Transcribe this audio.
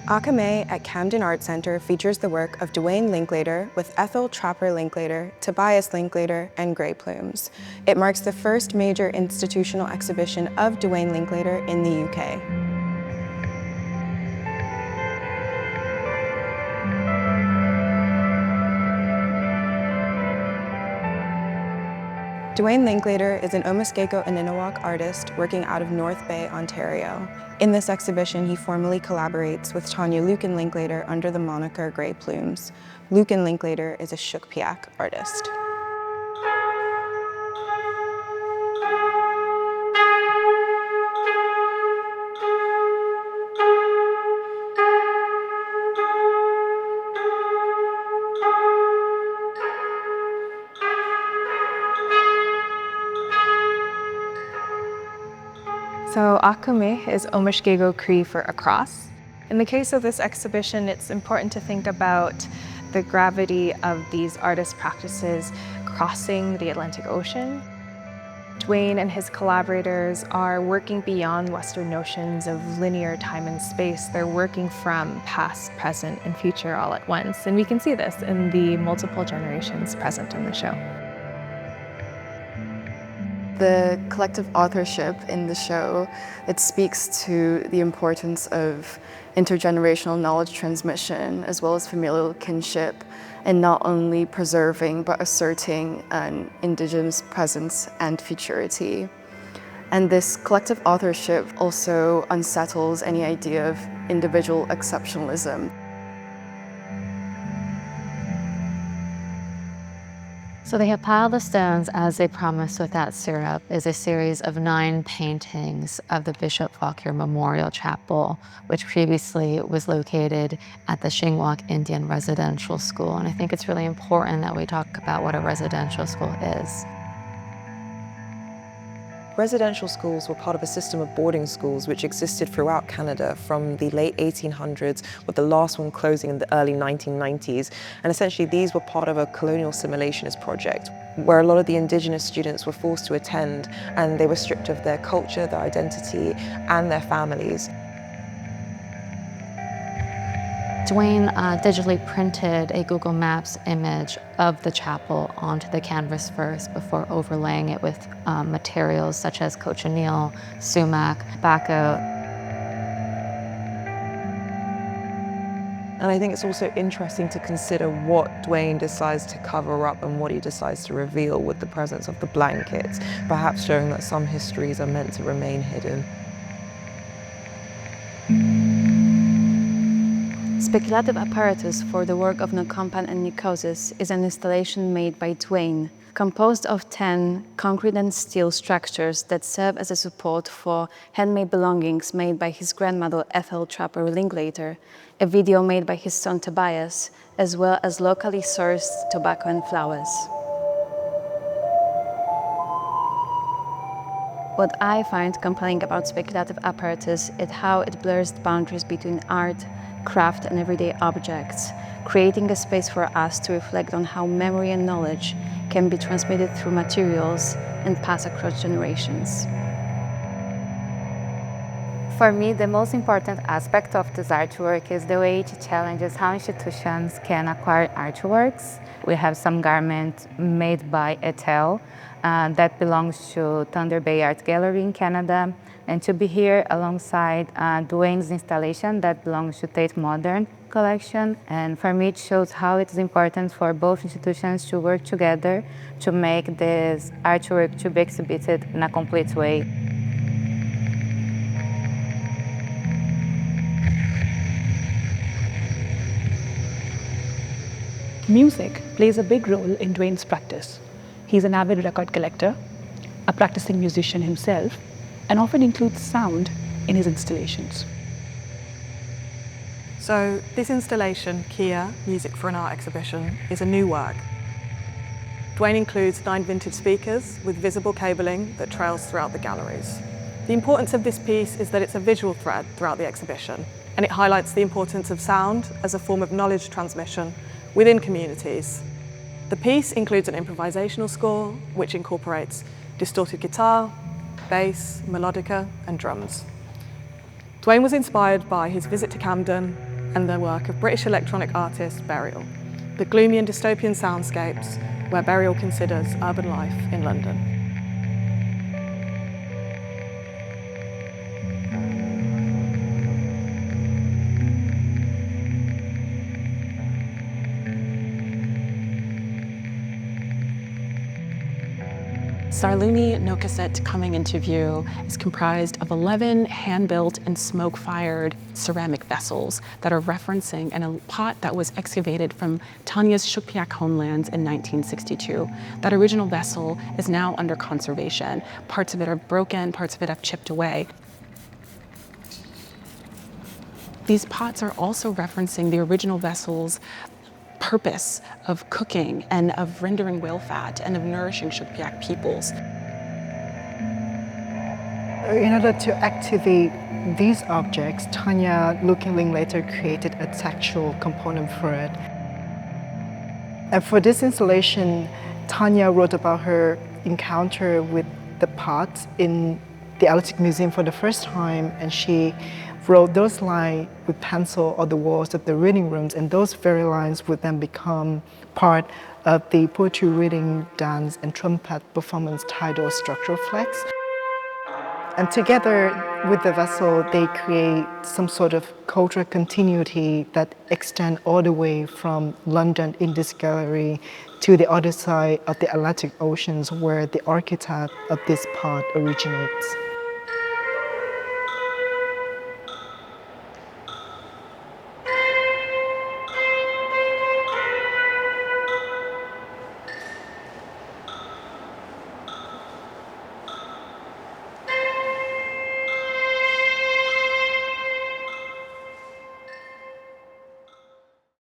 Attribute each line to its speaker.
Speaker 1: Akâmi at Camden Art Centre features the work of Duane Linklater with Ethel Linklater, Tobias Linklater, and Grey Plumes. It marks the first major institutional exhibition of Duane Linklater in the UK. Duane Linklater is an Omaskêko Ininiwak artist working out of North Bay, Ontario. In this exhibition, he formally collaborates with Tanya Lucan Linklater under the moniker Grey Plumes. Lucan Linklater is a Shukpiak artist.
Speaker 2: So akâmi is Omaskêko Cree for across. In the case of this exhibition, it's important to think about the gravity of these artist practices crossing the Atlantic Ocean. Duane and his collaborators are working beyond Western notions of linear time and space. They're working from past, present, and future all at once. And we can see this in the multiple generations present in the show.
Speaker 3: The collective authorship in the show, it speaks to the importance of intergenerational knowledge transmission as well as familial kinship, and not only preserving but asserting an Indigenous presence and futurity. And this collective authorship also unsettles any idea of individual exceptionalism.
Speaker 4: So they have piled the stones as they promised without syrup is a series of 9 paintings of the Bishop Fauquier Memorial Chapel, which previously was located at the Shingwak Indian Residential School. And I think it's really important that we talk about what a residential school is.
Speaker 5: Residential schools were part of a system of boarding schools which existed throughout Canada from the late 1800s, with the last one closing in the early 1990s. And essentially these were part of a colonial assimilationist project where a lot of the Indigenous students were forced to attend, and they were stripped of their culture, their identity, and their families.
Speaker 4: Duane digitally printed a Google Maps image of the chapel onto the canvas first before overlaying it with materials such as cochineal, sumac, tobacco.
Speaker 5: And I think it's also interesting to consider what Duane decides to cover up and what he decides to reveal with the presence of the blankets, perhaps showing that some histories are meant to remain hidden.
Speaker 6: Speculative apparatus for the work of Nakompan and Nikosis is an installation made by Duane, composed of 10 concrete and steel structures that serve as a support for handmade belongings made by his grandmother Ethel Linklater, a video made by his son Tobias, as well as locally sourced tobacco and flowers. What I find compelling about speculative apparatus is how it blurs the boundaries between art, craft, and everyday objects, creating a space for us to reflect on how memory and knowledge can be transmitted through materials and passed across generations.
Speaker 7: For me, the most important aspect of this artwork is the way it challenges how institutions can acquire artworks. We have some garment made by Ethel that belongs to Thunder Bay Art Gallery in Canada, and to be here alongside Duane's installation that belongs to Tate Modern collection. And for me, it shows how it's important for both institutions to work together to make this artwork to be exhibited in a complete way.
Speaker 8: Music plays a big role in Duane's practice. He's an avid record collector, a practicing musician himself, and often includes sound in his installations.
Speaker 9: So this installation, Kia, Music for an Art Exhibition, is a new work. Duane includes 9 vintage speakers with visible cabling that trails throughout the galleries. The importance of this piece is that it's a visual thread throughout the exhibition, and it highlights the importance of sound as a form of knowledge transmission within communities. The piece includes an improvisational score which incorporates distorted guitar, bass, melodica, and drums. Duane was inspired by his visit to Camden, and the work of British electronic artist Burial, the gloomy and dystopian soundscapes where Burial considers urban life in London.
Speaker 10: Sarlumi Nokaset coming into view is comprised of 11 hand-built and smoke-fired ceramic vessels that are referencing a pot that was excavated from Tanya's Shukpiak homelands in 1962. That original vessel is now under conservation. Parts of it are broken, parts of it have chipped away. These pots are also referencing the original vessel's purpose of cooking and of rendering whale fat and of nourishing Shukpiak peoples.
Speaker 11: In order to activate these objects, Tanya Linklater created a textual component for it. And for this installation, Tanya wrote about her encounter with the pots in the Atlantic Museum for the first time, and she wrote those lines with pencil on the walls of the reading rooms, and those very lines would then become part of the poetry reading, dance, and trumpet performance titled Structural Flex. And together with the vessel, they create some sort of cultural continuity that extend all the way from London in this gallery to the other side of the Atlantic Oceans where the archetype of this pot originates.